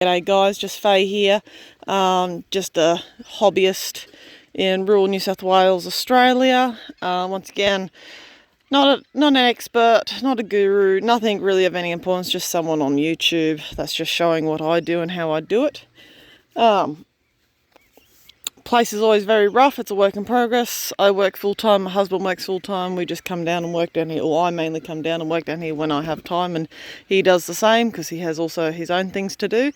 G'day guys, just Faye here, just a hobbyist in rural New South Wales, Australia. Once again, not an expert, not a guru, nothing really of any importance, just someone on YouTube that's just showing what I do and how I do it. Place is always very rough, it's a work in progress. I work full time, my husband works full time, we just come down and work down here, or I mainly come down and work down here when I have time, and he does the same because he has also his own things to do.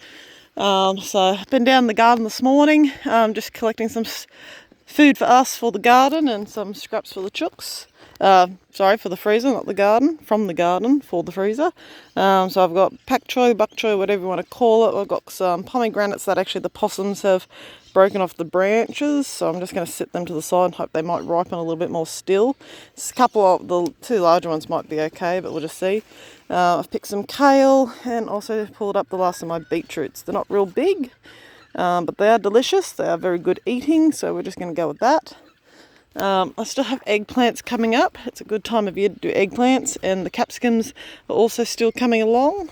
So I've been down in the garden this morning, just collecting some food for us for the garden and some scraps for the chooks. Sorry, for the freezer, not the garden, from the garden for the freezer. So I've got pak choy, bok choy, whatever you want to call it. I've got some pomegranates that actually the possums have broken off the branches, so I'm just going to sit them to the side and hope they might ripen a little bit more still. A couple of the two larger ones might be okay, but we'll just see. I've picked some kale and also pulled up the last of my beetroots. They're not real big, but they are delicious. They are very good eating, so we're just going to go with that. I still have eggplants coming up. It's a good time of year to do eggplants, and the capsicums are also still coming along.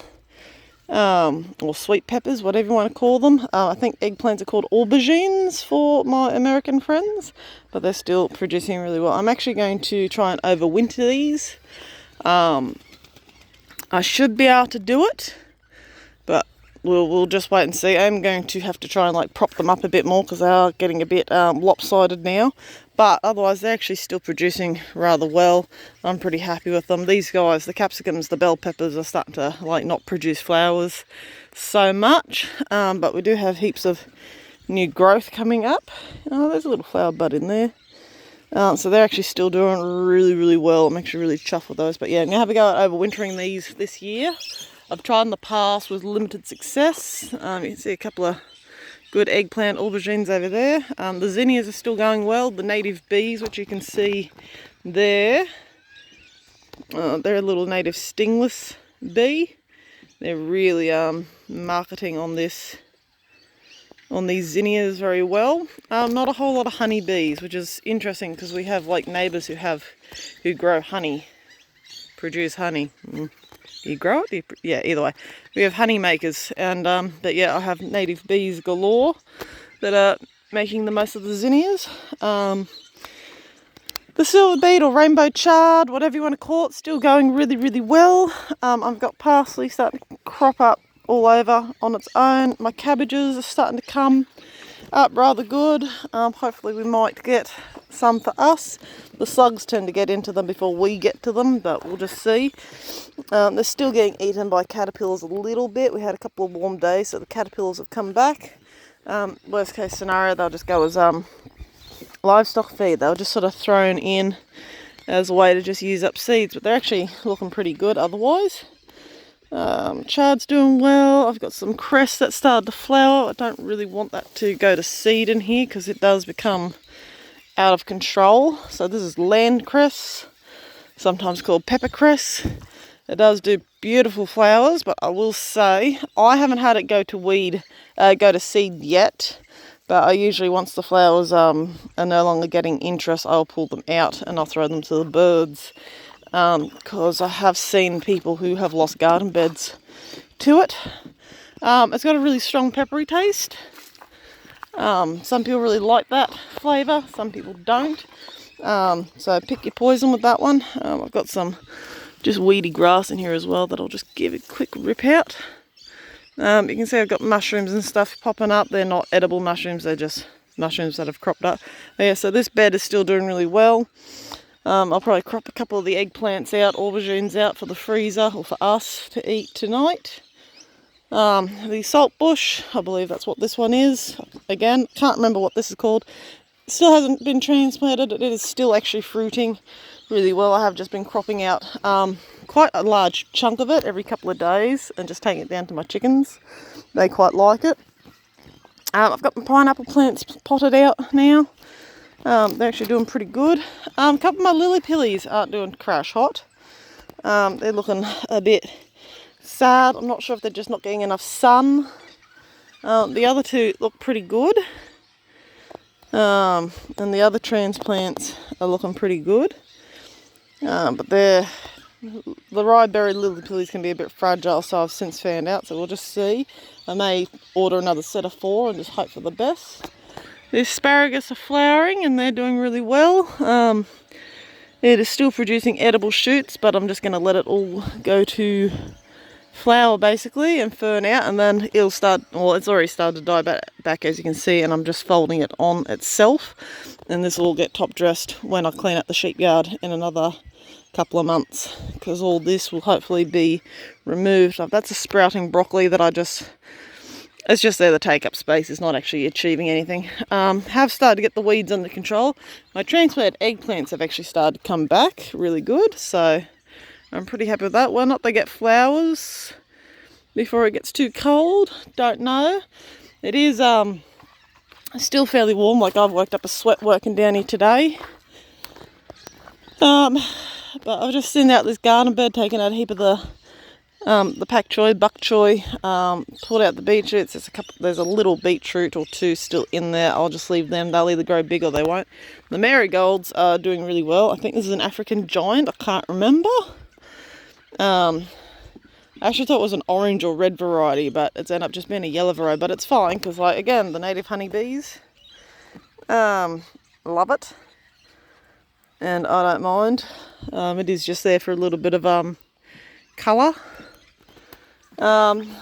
Or sweet peppers, whatever you want to call them. I think eggplants are called aubergines for my American friends, but they're still producing really well. I'm actually going to try and overwinter these. I should be able to do it, but we'll just wait and see. I'm going to have to try and prop them up a bit more because they are getting a bit lopsided now. But otherwise, they're actually still producing rather well. I'm pretty happy with them. These guys, the capsicums, the bell peppers, are starting to not produce flowers so much. But we do have heaps of new growth coming up. Oh, there's a little flower bud in there. So they're actually still doing really, really well. I'm actually really chuffed with those. But yeah, I'm going to have a go at overwintering these this year. I've tried in the past with limited success. You can see a couple of good eggplant aubergines over there. The zinnias are still going well. The native bees, which you can see there, they're a little native stingless bee. They're really marketing on these zinnias very well. Not a whole lot of honey bees, which is interesting because we have neighbours who grow honey, produce honey. You grow it? Yeah, either way. We have honey makers, and but yeah, I have native bees galore that are making the most of the zinnias. The silver beet or rainbow chard, whatever you want to call it, still going really, really well. I've got parsley starting to crop up all over on its own. My cabbages are starting to come up rather good. Hopefully we might get some for us. The slugs tend to get into them before we get to them, but we'll just see. They're still getting eaten by caterpillars a little bit. We had a couple of warm days, so the caterpillars have come back. Worst case scenario, they'll just go as livestock feed. They were just sort of thrown in as a way to just use up seeds, but they're actually looking pretty good otherwise. Chard's doing well. I've got some cress that started to flower. I don't really want that to go to seed in here because it does become out of control. So this is land cress, sometimes called pepper cress. It does do beautiful flowers, but I will say I haven't had it go to seed yet. But I usually, once the flowers are no longer getting interest, I'll pull them out and I'll throw them to the birds. Because I have seen people who have lost garden beds to it. It's got a really strong peppery taste. Some people really like that flavour, some people don't. So pick your poison with that one. I've got some just weedy grass in here as well that I'll just give a quick rip out. You can see I've got mushrooms and stuff popping up. They're not edible mushrooms, they're just mushrooms that have cropped up. But yeah, so this bed is still doing really well. I'll probably crop a couple of the eggplants out, aubergines out for the freezer or for us to eat tonight. The salt bush, I believe that's what this one is. Again, can't remember what this is called. It still hasn't been transplanted. It is still actually fruiting really well. I have just been cropping out quite a large chunk of it every couple of days and just taking it down to my chickens. They quite like it. I've got my pineapple plants potted out now. They're actually doing pretty good. A couple of my lily pillies aren't doing crash hot. They're looking a bit sad. I'm not sure if they're just not getting enough sun. The other two look pretty good. And the other transplants are looking pretty good. But they're The ryeberry lily pillies can be a bit fragile, so I've since found out, so we'll just see. I may order another set of 4 and just hope for the best. The asparagus are flowering and they're doing really well. It is still producing edible shoots, but I'm just going to let it all go to flower basically and fern out, and then it'll start, well, it's already started to die back as you can see, and I'm just folding it on itself, and this will all get top dressed when I clean up the sheep yard in another couple of months, because all this will hopefully be removed. That's a sprouting broccoli that it's just there, the take up space is not actually achieving anything. Have started to get the weeds under control. My transplanted eggplants have actually started to come back really good, so I'm pretty happy with that. Why not they get flowers before it gets too cold? Don't know. It is still fairly warm, like I've worked up a sweat working down here today. But I've just seen out this garden bed, taken out a heap of the pak choy, bok choy, pulled out the beetroots. There's a little beetroot or 2 still in there. I'll just leave them. They'll either grow big or they won't. The marigolds are doing really well. I think this is an African giant. I can't remember. I actually thought it was an orange or red variety, but it's ended up just being a yellow variety. But it's fine because, like, again, the native honeybees love it, and I don't mind. It is just there for a little bit of colour.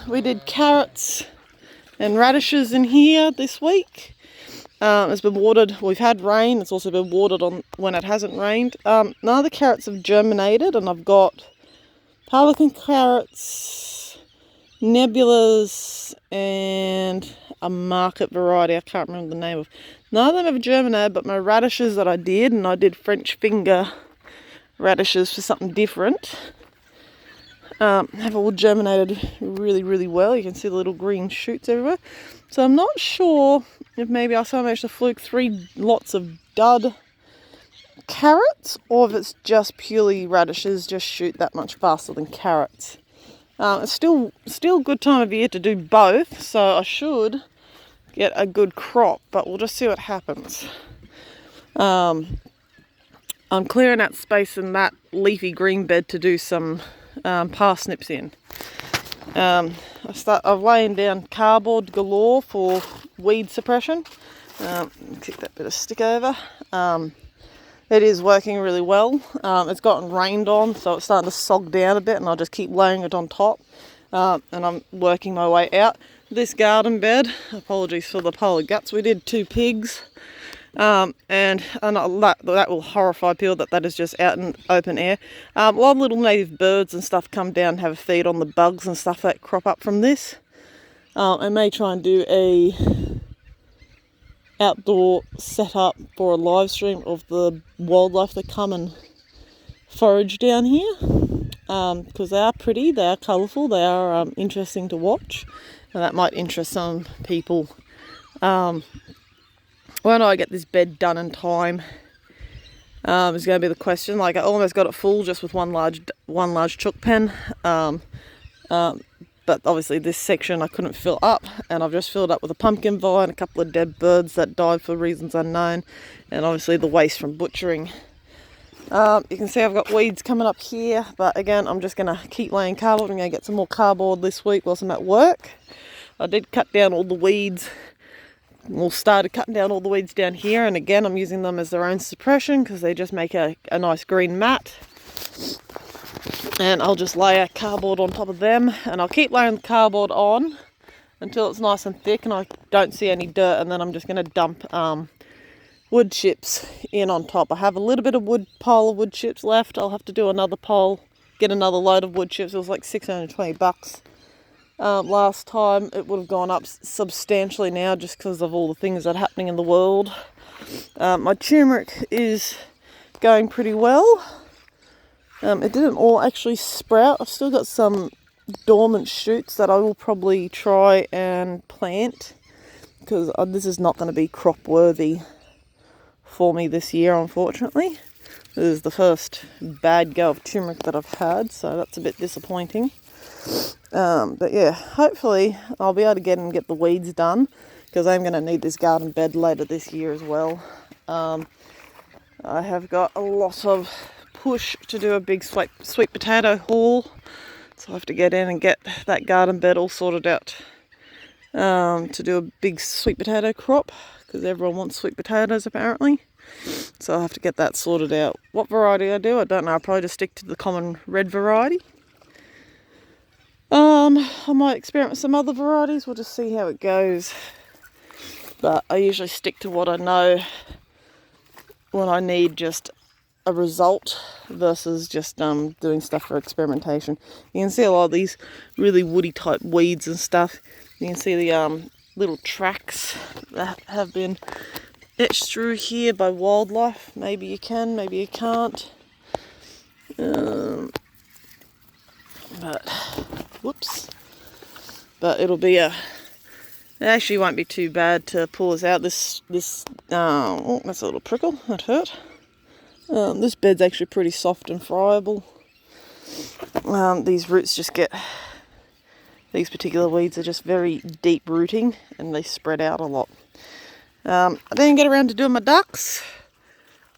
We did carrots and radishes in here this week. It's been watered. We've had rain. It's also been watered on when it hasn't rained. None of the carrots have germinated, and I've got Pelican carrots, nebulas, and a market variety I can't remember the name of. None of them have germinated, but my radishes that I did, and I did French finger radishes for something different, have all germinated really, really well. You can see the little green shoots everywhere. So I'm not sure if maybe I somehow managed to fluke 3 lots of dud carrots, or if it's just purely radishes just shoot that much faster than carrots. It's still a good time of year to do both, so I should get a good crop, but we'll just see what happens. I'm clearing out space in that leafy green bed to do some parsnips in. I've laying down cardboard galore for weed suppression. Kick that bit of stick over. It is working really well. It's gotten rained on, so it's starting to sog down a bit, and I'll just keep laying it on top. And I'm working my way out. This garden bed, apologies for the polar guts, we did 2 pigs. And that will horrify people that is just out in open air. A lot of little native birds and stuff come down and have a feed on the bugs and stuff that crop up from this. I may try and do a outdoor setup for a live stream of the wildlife that come and forage down here, because they are pretty, they are colourful, they are interesting to watch, and that might interest some people. When I get this bed done in time is going to be the question. Like, I almost got it full just with one large chook pen, but obviously this section I couldn't fill up, and I've just filled up with a pumpkin vine, a couple of dead birds that died for reasons unknown, and obviously the waste from butchering. You can see I've got weeds coming up here, but again, I'm just going to keep laying cardboard. I'm going to get some more cardboard this week whilst I'm at work. I did cut down all the weeds. Started cutting down all the weeds down here, and again, I'm using them as their own suppression because they just make a nice green mat. And I'll just lay a cardboard on top of them, and I'll keep laying the cardboard on until it's nice and thick and I don't see any dirt, and then I'm just going to dump wood chips in on top. I have a little bit of pile of wood chips left. I'll have to do another pile, get another load of wood chips. It was like $620. Last time. It would have gone up substantially now just because of all the things that are happening in the world. My turmeric is going pretty well. It didn't all actually sprout. I've still got some dormant shoots that I will probably try and plant, because this is not going to be crop worthy for me this year, unfortunately. This is the first bad go of turmeric that I've had, so that's a bit disappointing. But yeah, hopefully I'll be able to get the weeds done, because I'm going to need this garden bed later this year as well. I have got a lot of push to do a big sweet potato haul. So I have to get in and get that garden bed all sorted out to do a big sweet potato crop, because everyone wants sweet potatoes apparently. So I have to get that sorted out. What variety I do, I don't know. I'll probably just stick to the common red variety. I might experiment with some other varieties. We'll just see how it goes. But I usually stick to what I know when I need just a result versus just doing stuff for experimentation. You can see a lot of these really woody type weeds and stuff. You can see the little tracks that have been etched through here by wildlife. Maybe you can, maybe you can't. But whoops. But it'll be it actually won't be too bad to pull this out. Oh, that's a little prickle. That hurt. This bed's actually pretty soft and friable. These roots just get, these particular weeds are just very deep rooting and they spread out a lot. I didn't get around to doing my ducks.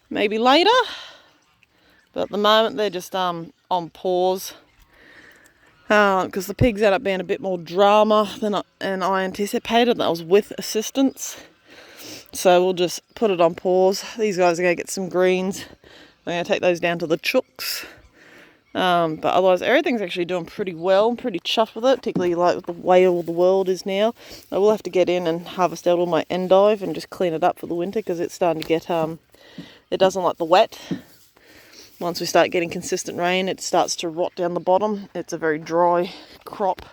Maybe later. But at the moment they're just on pause. Because the pigs ended up being a bit more drama than I anticipated. That was with assistance. So we'll just put it on pause. These guys are going to get some greens. I'm going to take those down to the chooks. But otherwise everything's actually doing pretty well. I'm pretty chuffed with it, particularly like with the way all the world is now. I will have to get in and harvest out all my endive and just clean it up for the winter, because it's starting to get, it doesn't like the wet. Once we start getting consistent rain, it starts to rot down the bottom. It's a very dry crop.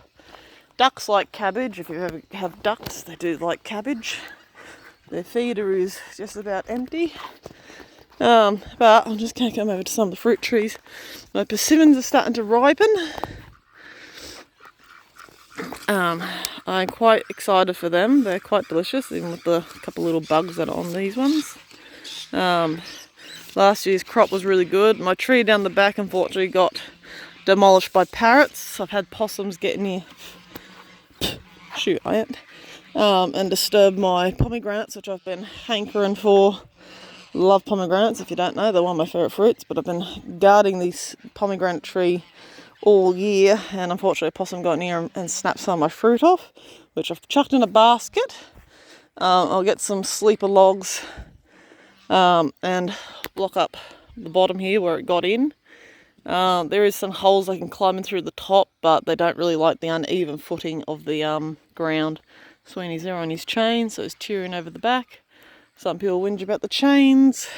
Ducks like cabbage. If you ever have ducks, they do like cabbage. Their feeder is just about empty. But I'm just going to come over to some of the fruit trees. My persimmons are starting to ripen. I'm quite excited for them. They're quite delicious, even with the couple little bugs that are on these ones. Last year's crop was really good. My tree down the back unfortunately got demolished by parrots. I've had possums get in here. Shoot, I ain't. And disturb my pomegranates, which I've been hankering for. Love pomegranates, if you don't know, they're one of my favourite fruits, but I've been guarding this pomegranate tree all year, and unfortunately a possum got in here and snapped some of my fruit off, which I've chucked in a basket. I'll get some sleeper logs and block up the bottom here where it got in. There is some holes I can climb in through the top, but they don't really like the uneven footing of the ground. Sweeney's there on his chain, so he's tearing over the back. Some people whinge about the chains.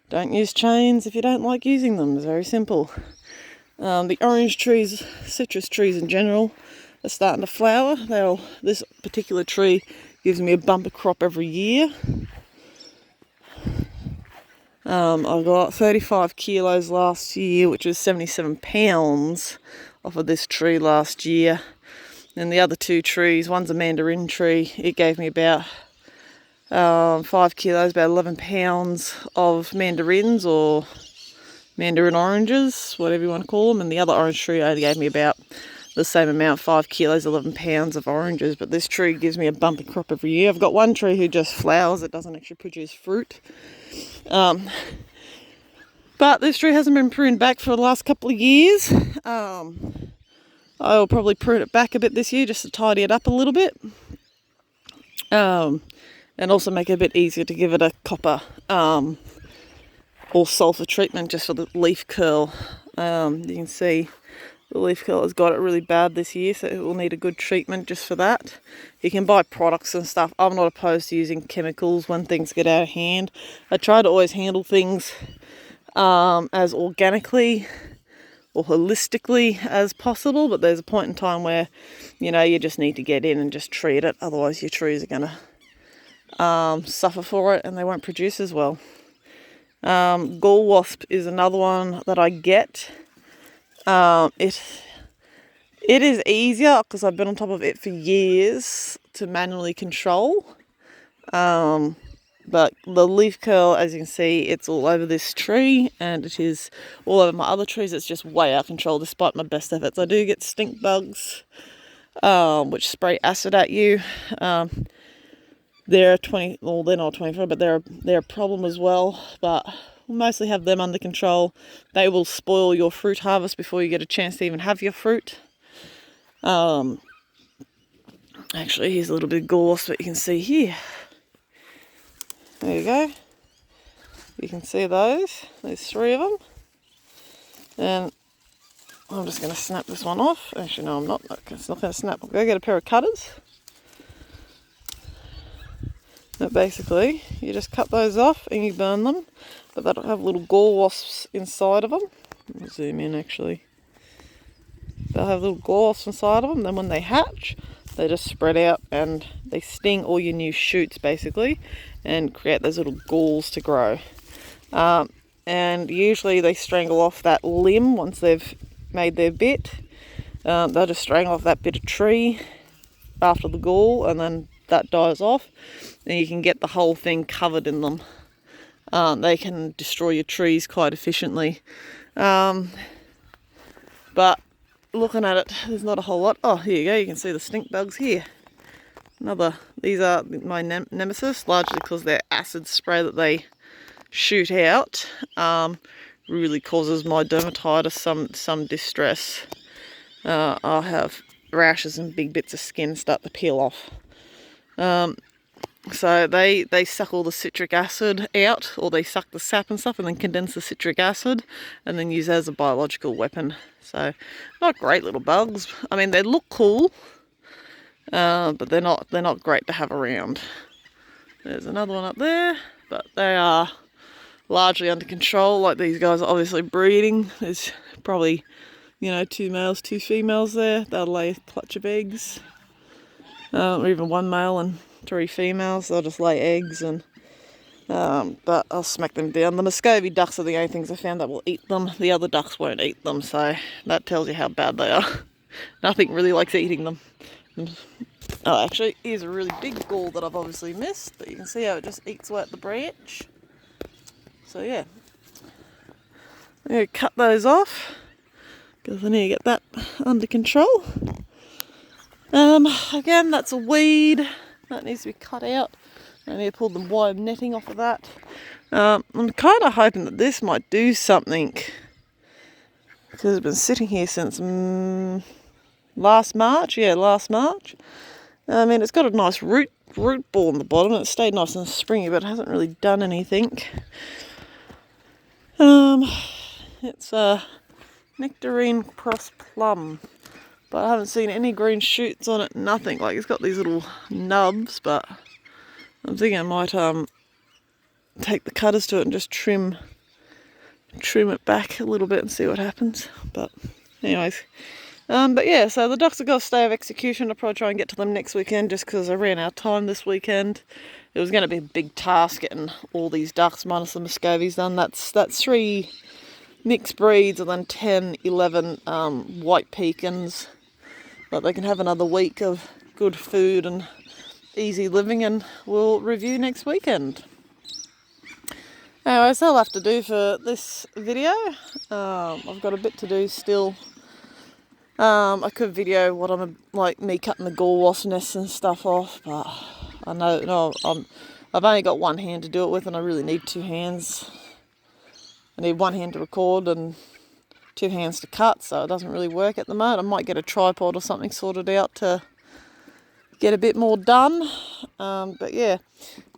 Don't use chains if you don't like using them. It's very simple. The orange trees, citrus trees in general, are starting to flower. This particular tree gives me a bumper crop every year. I got 35 kilos last year, which was 77 pounds off of this tree last year. And the other two trees, one's a mandarin tree, it gave me about 5 kilos, about 11 pounds of mandarins or mandarin oranges, whatever you want to call them. And the other orange tree only gave me about the same amount, 5 kilos, 11 pounds of oranges. But this tree gives me a bumper crop every year. I've got one tree who just flowers, it doesn't actually produce fruit. But this tree hasn't been pruned back for the last couple of years. I'll probably prune it back a bit this year just to tidy it up a little bit. And also make it a bit easier to give it a copper or sulfur treatment just for the leaf curl. You can see the leaf curl has got it really bad this year, so it will need a good treatment just for that. You can buy products and stuff. I'm not opposed to using chemicals when things get out of hand. I try to always handle things as organically or holistically as possible, but there's a point in time where, you know, you just need to get in and just treat it. Otherwise your trees are going to suffer for it and they won't produce as well. Gall wasp is another one that I get. It is easier because I've been on top of it for years to manually control. But the leaf curl, as you can see, it's all over this tree and it is all over my other trees. It's just way out of control despite my best efforts. I do get stink bugs, which spray acid at you. They're 20, well, they're not 24, but they're a problem as well. But mostly have them under control. They will spoil your fruit harvest before you get a chance to even have your fruit. Actually, here's a little bit of gorse that you can see here. There you go. You can see those. There's 3 of them. And I'm just going to snap this one off. Actually, no, I'm not. It's not going to snap. I'll go get a pair of cutters. But basically, you just cut those off and you burn them. But they'll have little gall wasps inside of them. I'll zoom in actually. They'll have little gall wasps inside of them. Then when they hatch, they just spread out and they sting all your new shoots basically and create those little galls to grow. And usually they strangle off that limb once they've made their bit. They'll just strangle off that bit of tree after the gall, and then that dies off. And you can get the whole thing covered in them. They can destroy your trees quite efficiently. But looking at it, there's not a whole lot. Oh, here you go, you can see the stink bugs here. These are my nemesis, largely because their acid spray that they shoot out really causes my dermatitis some distress. I'll have rashes and big bits of skin start to peel off. So they suck all the citric acid out, or they suck the sap and stuff and then condense the citric acid and then use it as a biological weapon. So not great little bugs. I mean, they look cool, but they're not great to have around. There's another one up there, but they are largely under control. Like, these guys are obviously breeding. There's probably, 2 males, 2 females there. They'll lay a clutch of eggs, or even 1 male and 3 females. They'll just lay eggs, and but I'll smack them down. The Muscovy ducks are the only things I found that will eat them. The other ducks won't eat them, so that tells you how bad they are. Nothing really likes eating them. Oh, actually, here's a really big gall that I've obviously missed, but you can see how it just eats away at the branch. So yeah, I'm going to cut those off because I need to get that under control. Again, that's a weed that needs to be cut out. I need to pull the wire netting off of that. I'm kind of hoping that this might do something, because it's been sitting here since last March. Yeah, last March. I mean, it's got a nice root ball on the bottom, and it stayed nice and springy, but it hasn't really done anything. It's a nectarine cross plum, but I haven't seen any green shoots on it. Nothing. Like, it's got these little nubs, but I'm thinking I might take the cutters to it and just trim it back a little bit and see what happens. But anyways, but yeah, so the ducks have got a stay of execution. I'll probably try and get to them next weekend, just because I ran out of time this weekend. It was going to be a big task getting all these ducks minus the Muscovies done. That's 3 mixed breeds and then 10, 11 white pecans. But they can have another week of good food and easy living, and we'll review next weekend. Anyways, that'll have to do for this video. I've got a bit to do still. I could video what me cutting the gall wasp nests and stuff off, but I know I've only got 1 hand to do it with, and I really need 2 hands. I need 1 hand to record and 2 hands to cut, so it doesn't really work at the moment. I might get a tripod or something sorted out to get a bit more done. But yeah,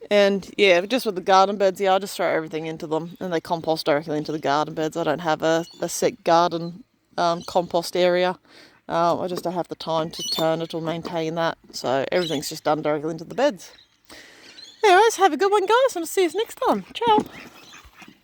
and yeah, just with the garden beds, I just throw everything into them and they compost directly into the garden beds. I don't have a set garden compost area. I just don't have the time to turn it or maintain that, so everything's just done directly into the beds. Anyways, have a good one, guys, and I'll see you next time. Ciao.